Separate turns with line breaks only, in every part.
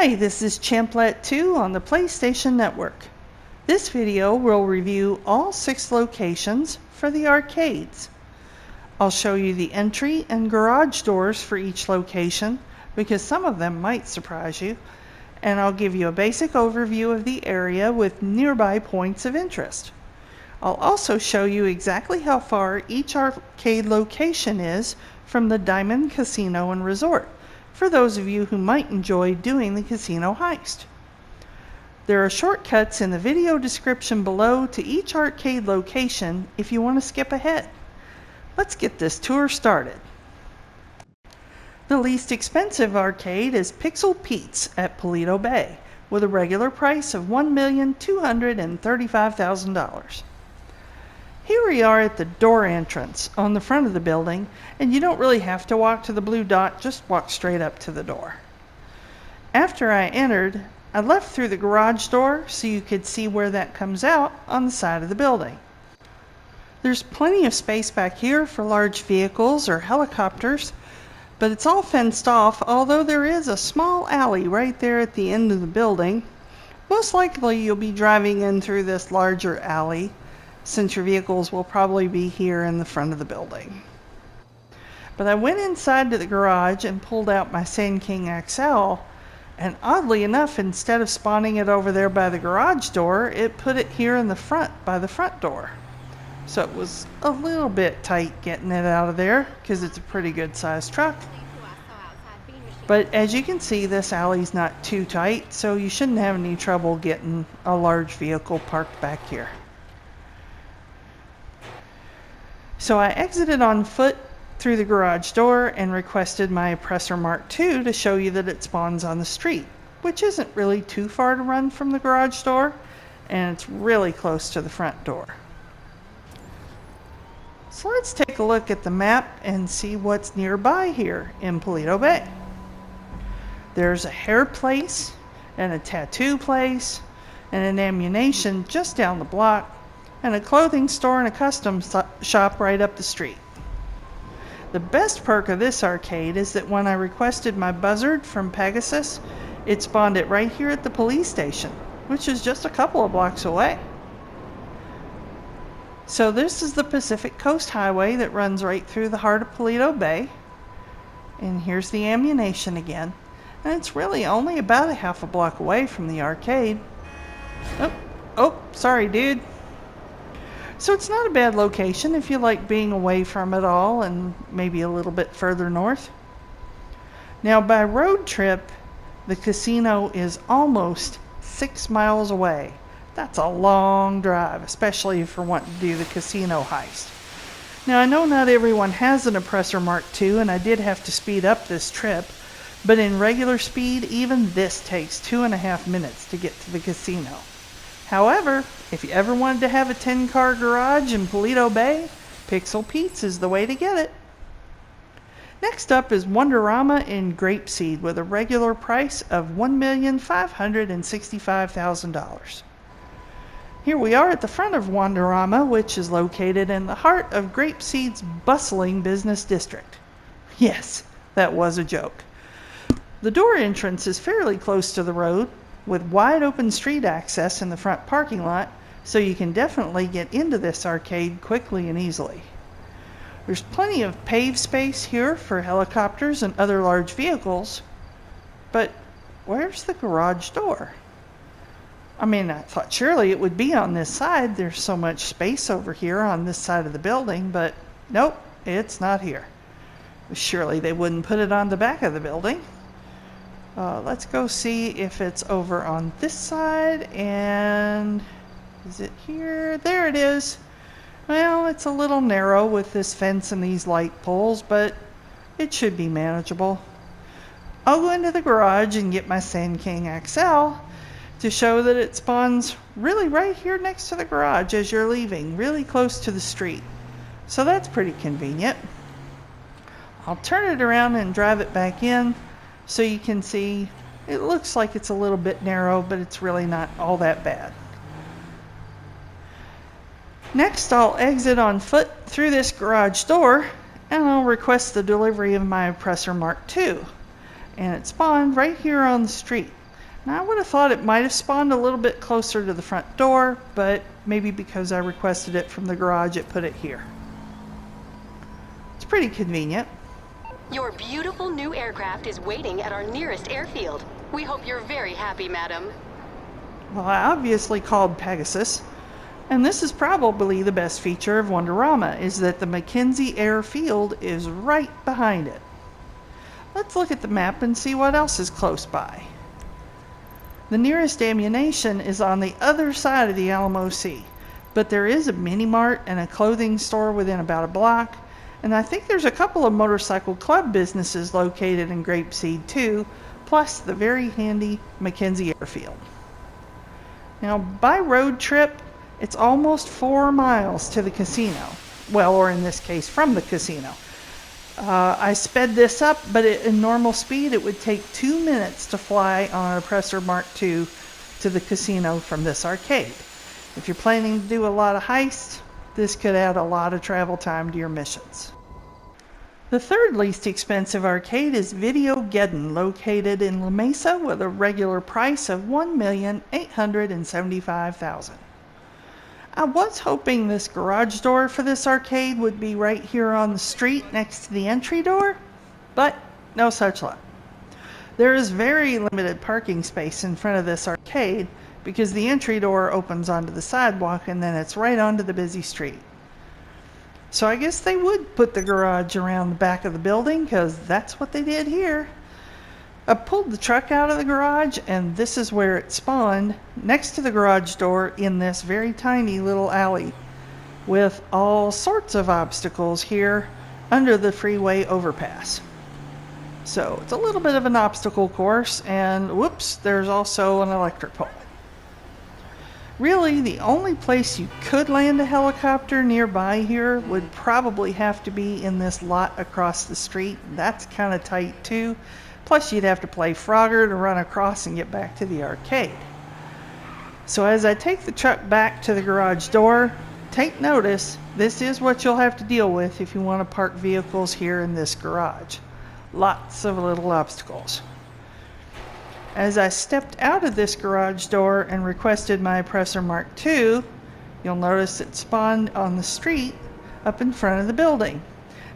Hi, this is Champlet 2 on the PlayStation Network. This video will review all 6 locations for the arcades. I'll show you the entry and garage doors for each location because some of them might surprise you, and I'll give you a basic overview of the area with nearby points of interest. I'll also show you exactly how far each arcade location is from the Diamond Casino and Resort, for those of you who might enjoy doing the casino heist. There are shortcuts in the video description below to each arcade location if you want to skip ahead. Let's get this tour started. The least expensive arcade is Pixel Pete's at Paleto Bay, with a regular price of $1,235,000. Here we are at the door entrance on the front of the building, and you don't really have to walk to the blue dot, just walk straight up to the door. After I entered, I left through the garage door so you could see where that comes out on the side of the building. There's plenty of space back here for large vehicles or helicopters, but it's all fenced off, although there is a small alley right there at the end of the building. Most likely you'll be driving in through this larger alley, since your vehicles will probably be here in the front of the building. But I went inside to the garage and pulled out my Sand King XL, and oddly enough, instead of spawning it over there by the garage door, it put it here in the front by the front door. So it was a little bit tight getting it out of there because it's a pretty good sized truck. But as you can see, this alley's not too tight, so you shouldn't have any trouble getting a large vehicle parked back here. So I exited on foot through the garage door and requested my Oppressor Mark II to show you that it spawns on the street, which isn't really too far to run from the garage door, and it's really close to the front door. So let's take a look at the map and see what's nearby here in Paleto Bay. There's a hair place and a tattoo place and an ammunition just down the block, and a clothing store and a custom shop right up the street. The best perk of this arcade is that when I requested my buzzard from Pegasus, it spawned it right here at the police station, which is just a couple of blocks away. So this is the Pacific Coast Highway that runs right through the heart of Paleto Bay. And here's the ammunition again. And it's really only about a half a block away from the arcade. Oh, sorry dude. So it's not a bad location if you like being away from it all and maybe a little bit further north. Now by road trip, the casino is almost 6 miles away. That's a long drive, especially if you're wanting to do the casino heist. Now I know not everyone has an Oppressor Mark II, and I did have to speed up this trip, but in regular speed, even this takes 2.5 minutes to get to the casino. However, if you ever wanted to have a 10-car garage in Paleto Bay, Pixel Pete's is the way to get it. Next up is Wonderama in Grapeseed with a regular price of $1,565,000. Here we are at the front of Wonderama, which is located in the heart of Grapeseed's bustling business district. Yes, that was a joke. The door entrance is fairly close to the road, with wide open street access in the front parking lot, so you can definitely get into this arcade quickly and easily. There's plenty of paved space here for helicopters and other large vehicles, but where's the garage door? I mean, I thought surely it would be on this side. There's so much space over here on this side of the building, but nope, it's not here. Surely they wouldn't put it on the back of the building. Let's go see if it's over on this side, and is it here? There it is. Well, it's a little narrow with this fence and these light poles, but it should be manageable. I'll go into the garage and get my Sand King XL to show that it spawns really right here next to the garage as you're leaving, really close to the street. So that's pretty convenient. I'll turn it around and drive it back in, so you can see it looks like it's a little bit narrow, but it's really not all that bad. Next, I'll exit on foot through this garage door, and I'll request the delivery of my Oppressor Mark II. And it spawned right here on the street. Now, I would have thought it might have spawned a little bit closer to the front door, but maybe because I requested it from the garage, it put it here. It's pretty convenient.
Your beautiful new aircraft is waiting at our nearest airfield. We hope you're very happy, madam.
Well, I obviously called Pegasus, and this is probably the best feature of Wonderama, is that the McKenzie Airfield is right behind it. Let's look at the map and see what else is close by. The nearest ammunition is on the other side of the Alamo Sea, but there is a mini-mart and a clothing store within about a block, and I think there's a couple of motorcycle club businesses located in Grapeseed too, plus the very handy McKenzie Airfield. Now, by road trip, it's almost 4 miles to the casino. Well, or in this case, from the casino. I sped this up, but in normal speed, it would take 2 minutes to fly on a Oppressor Mark II to the casino from this arcade. If you're planning to do a lot of heists, this could add a lot of travel time to your missions. The third least expensive arcade is Videogeddon, located in La Mesa with a regular price of $1,875,000. I was hoping this garage door for this arcade would be right here on the street next to the entry door, but no such luck. There is very limited parking space in front of this arcade because the entry door opens onto the sidewalk and then it's right onto the busy street. So I guess they would put the garage around the back of the building because that's what they did here. I pulled the truck out of the garage and this is where it spawned, next to the garage door in this very tiny little alley with all sorts of obstacles here under the freeway overpass. So it's a little bit of an obstacle course, and whoops, there's also an electric pole. Really, the only place you could land a helicopter nearby here would probably have to be in this lot across the street. That's kind of tight too. Plus, you'd have to play Frogger to run across and get back to the arcade. So as I take the truck back to the garage door, take notice, this is what you'll have to deal with if you want to park vehicles here in this garage. Lots of little obstacles. As I stepped out of this garage door and requested my Oppressor Mark II, you'll notice it spawned on the street up in front of the building.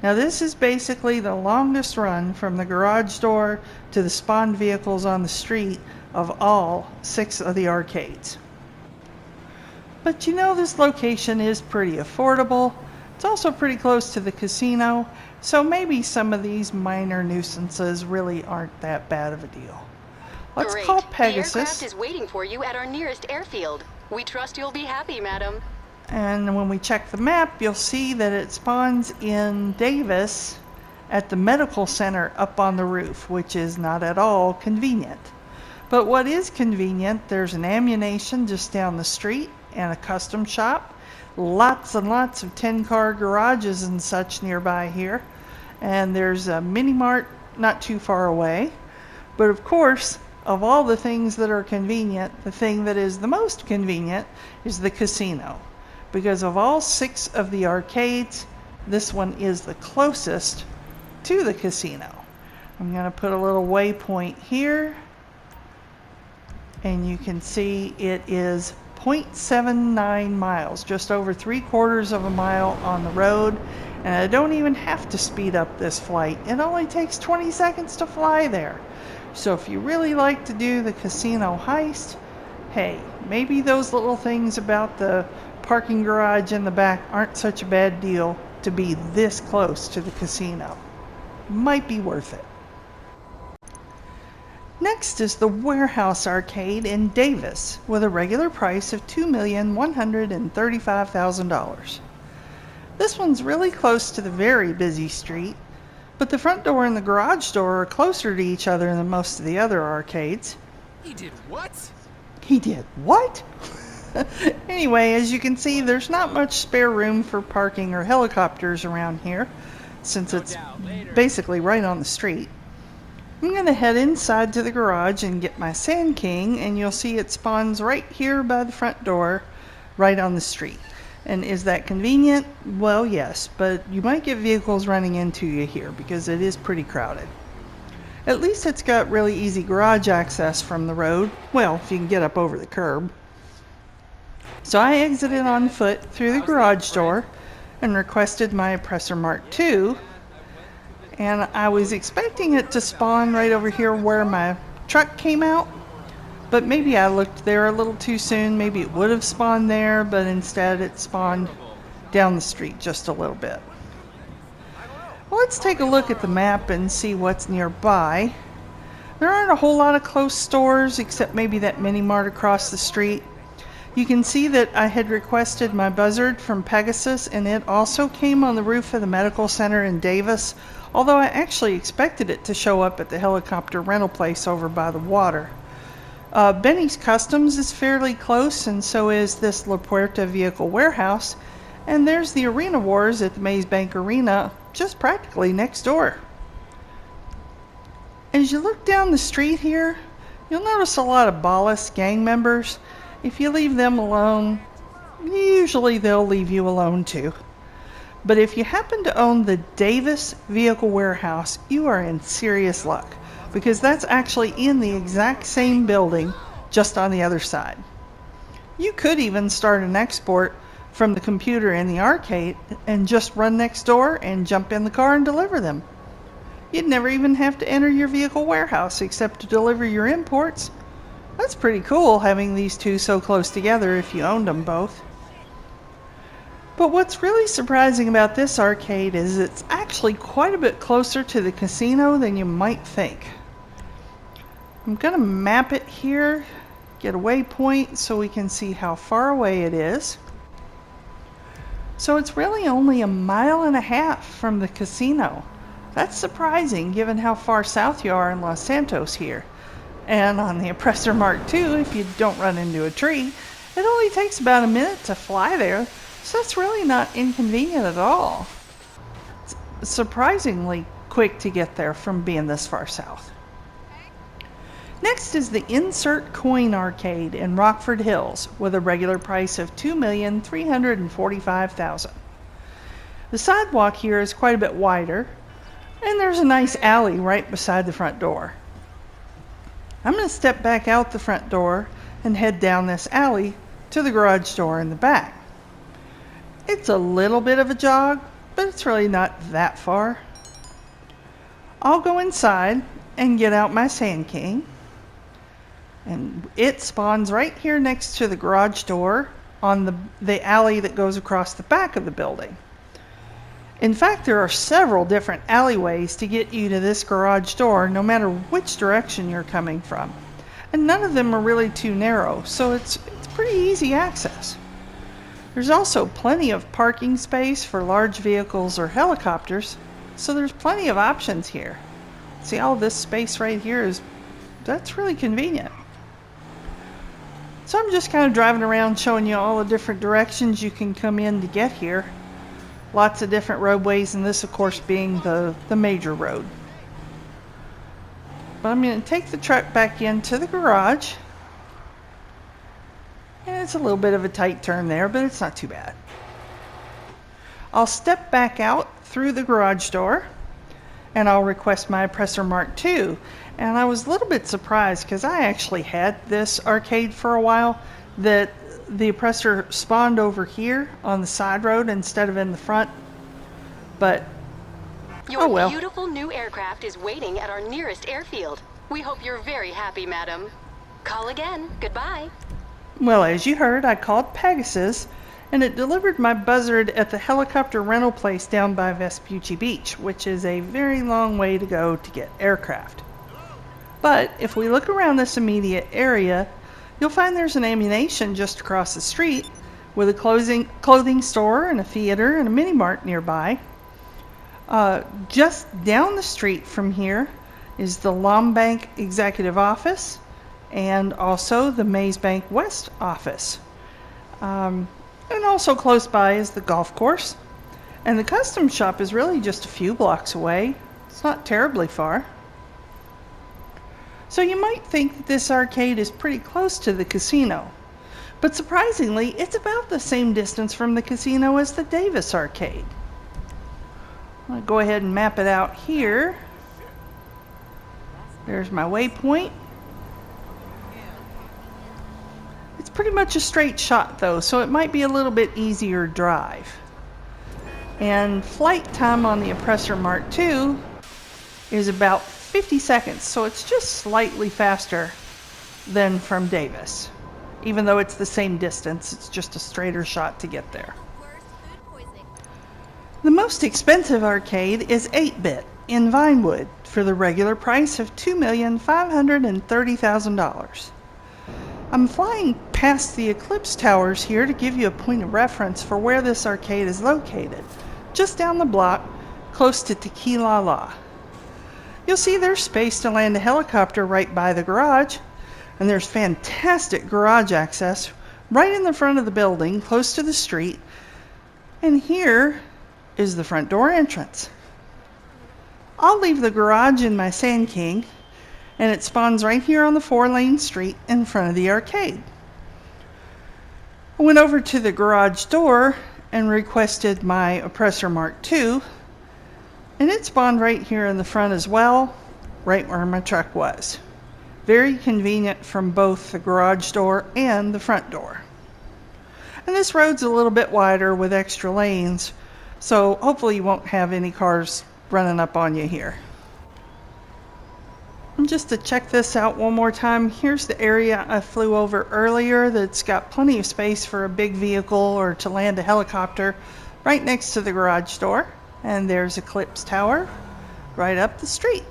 Now this is basically the longest run from the garage door to the spawned vehicles on the street of all 6 of the arcades. But you know, this location is pretty affordable. It's also pretty close to the casino, so maybe some of these minor nuisances really aren't that bad of a deal. Let's
Great.
call Pegasus.
The aircraft is waiting for you at our nearest airfield. We trust you'll be happy, madam.
And when we check the map, you'll see that it spawns in Davis at the medical center up on the roof, which is not at all convenient. But what is convenient, there's an ammunition just down the street and a custom shop. Lots and lots of 10-car garages and such nearby here. And there's a mini-mart not too far away. But of course, of all the things that are convenient, the thing that is the most convenient is the casino. Because of all 6 of the arcades, this one is the closest to the casino. I'm going to put a little waypoint here, and you can see it is 0.79 miles, just over 3/4 of a mile on the road, and I don't even have to speed up this flight. It only takes 20 seconds to fly there. So if you really like to do the casino heist, hey, maybe those little things about the parking garage in the back aren't such a bad deal to be this close to the casino. Might be worth it. Next is the Warehouse Arcade in Davis with a regular price of $2,135,000. This one's really close to the very busy street, but the front door and the garage door are closer to each other than most of the other arcades.
He did what?
He did what? Anyway, as you can see, there's not much spare room for parking or helicopters around here, since it's basically right on the street. I'm going to head inside to the garage and get my Sand King, and you'll see it spawns right here by the front door, right on the street. And is that convenient? Well, yes, but you might get vehicles running into you here because it is pretty crowded. At least it's got really easy garage access from the road. Well, if you can get up over the curb. So I exited on foot through the garage door and requested my Oppressor Mark II. And I was expecting it to spawn right over here where my truck came out. But maybe I looked there a little too soon. Maybe it would have spawned there, but instead it spawned down the street just a little bit. Well, let's take a look at the map and see what's nearby. There aren't a whole lot of close stores except maybe that mini mart across the street. You can see that I had requested my buzzard from Pegasus, and it also came on the roof of the medical center in Davis, although I actually expected it to show up at the helicopter rental place over by the water. Benny's Customs is fairly close, and so is this La Puerta Vehicle Warehouse, and there's the Arena Wars at the Maze Bank Arena just practically next door. As you look down the street here, you'll notice a lot of Ballas gang members. If you leave them alone, usually they'll leave you alone too. But if you happen to own the Davis Vehicle Warehouse, you are in serious luck, because that's actually in the exact same building, just on the other side. You could even start an export from the computer in the arcade and just run next door and jump in the car and deliver them. You'd never even have to enter your vehicle warehouse except to deliver your imports. That's pretty cool, having these two so close together if you owned them both. But what's really surprising about this arcade is it's actually quite a bit closer to the casino than you might think. I'm going to map it here, get a waypoint so we can see how far away it is. So it's really only 1.5 miles from the casino. That's surprising given how far south you are in Los Santos here. And on the Oppressor Mark II, if you don't run into a tree, it only takes about a minute to fly there, so that's really not inconvenient at all. It's surprisingly quick to get there from being this far south. Next is the Insert Coin Arcade in Rockford Hills with a regular price of $2,345,000. The sidewalk here is quite a bit wider, and there's a nice alley right beside the front door. I'm going to step back out the front door and head down this alley to the garage door in the back. It's a little bit of a jog, but it's really not that far. I'll go inside and get out my Sand King. And it spawns right here next to the garage door on the alley that goes across the back of the building. In fact, there are several different alleyways to get you to this garage door, no matter which direction you're coming from. And none of them are really too narrow, so it's pretty easy access. There's also plenty of parking space for large vehicles or helicopters, so there's plenty of options here. See, all this space right here that's really convenient. So I'm just kind of driving around showing you all the different directions you can come in to get here. Lots of different roadways, and this of course being the major road. But I'm going to take the truck back into the garage. And it's a little bit of a tight turn there, but it's not too bad. I'll step back out through the garage door and I'll request my Oppressor Mark II. And I was a little bit surprised because I actually had this arcade for a while, that the Oppressor spawned over here on the side road instead of in the front. But
Your beautiful new aircraft is waiting at our nearest airfield. We hope you're very happy, madam. Call again. Goodbye.
Well, as you heard, I called Pegasus, and it delivered my buzzard at the helicopter rental place down by Vespucci Beach, which is a very long way to go to get aircraft. But if we look around this immediate area, you'll find there's an ammunition just across the street, with a clothing store and a theater and a mini mart nearby. Just down the street from here is the Lombank Executive Office and also the Maze Bank West office. And also close by is the golf course. And the custom shop is really just a few blocks away. It's not terribly far. So you might think that this arcade is pretty close to the casino. But surprisingly, it's about the same distance from the casino as the Davis arcade. I'll go ahead and map it out here. There's my waypoint. It's pretty much a straight shot though, so it might be a little bit easier to drive. And flight time on the Oppressor Mark II is about 50 seconds, so it's just slightly faster than from Davis. Even though it's the same distance, it's just a straighter shot to get there. The most expensive arcade is 8-bit in Vinewood for the regular price of $2,530,000. I'm flying past the Eclipse Towers here to give you a point of reference for where this arcade is located, just down the block, close to Tequila La. You'll see there's space to land a helicopter right by the garage, and there's fantastic garage access right in the front of the building, close to the street, and here is the front door entrance. I'll leave the garage in my Sand King, and it spawns right here on the 4-lane street in front of the arcade. I went over to the garage door and requested my Oppressor Mark II, and it spawned right here in the front as well, right where my truck was. Very convenient from both the garage door and the front door. And this road's a little bit wider with extra lanes, so hopefully you won't have any cars running up on you here. And just to check this out one more time, here's the area I flew over earlier that's got plenty of space for a big vehicle or to land a helicopter right next to the garage door. And there's Eclipse Tower right up the street.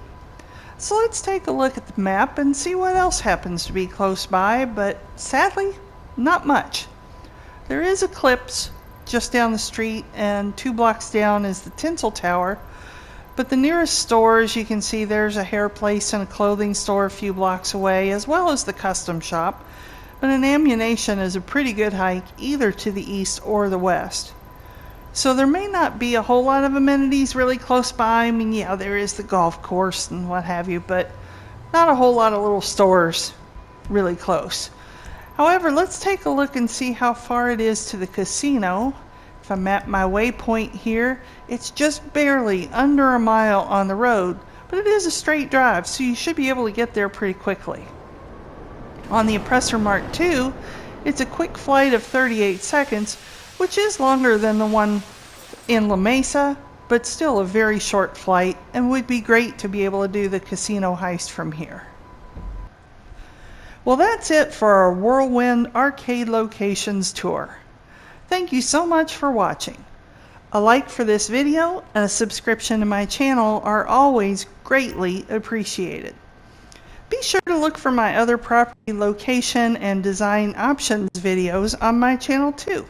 So let's take a look at the map and see what else happens to be close by, but sadly, not much. There is Eclipse just down the street, and 2 blocks down is the Tinsel Tower, but the nearest stores, you can see there's a hair place and a clothing store a few blocks away, as well as the custom shop, but an ammunition is a pretty good hike either to the east or the west. So there may not be a whole lot of amenities really close by. I mean, yeah, there is the golf course and what have you, but not a whole lot of little stores really close. However, let's take a look and see how far it is to the casino. If I map my waypoint here, it's just barely under a mile on the road, but it is a straight drive, so you should be able to get there pretty quickly. On the Oppressor Mark II, it's a quick flight of 38 seconds, which is longer than the one in La Mesa, but still a very short flight, and would be great to be able to do the casino heist from here. Well, that's it for our Whirlwind Arcade Locations tour. Thank you so much for watching. A like for this video and a subscription to my channel are always greatly appreciated. Be sure to look for my other property location and design options videos on my channel too.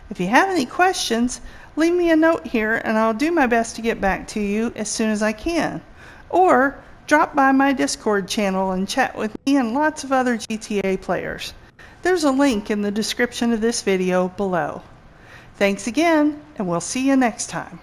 If you have any questions, leave me a note here and I'll do my best to get back to you as soon as I can. Or drop by my Discord channel and chat with me and lots of other GTA players. There's a link in the description of this video below. Thanks again, and we'll see you next time.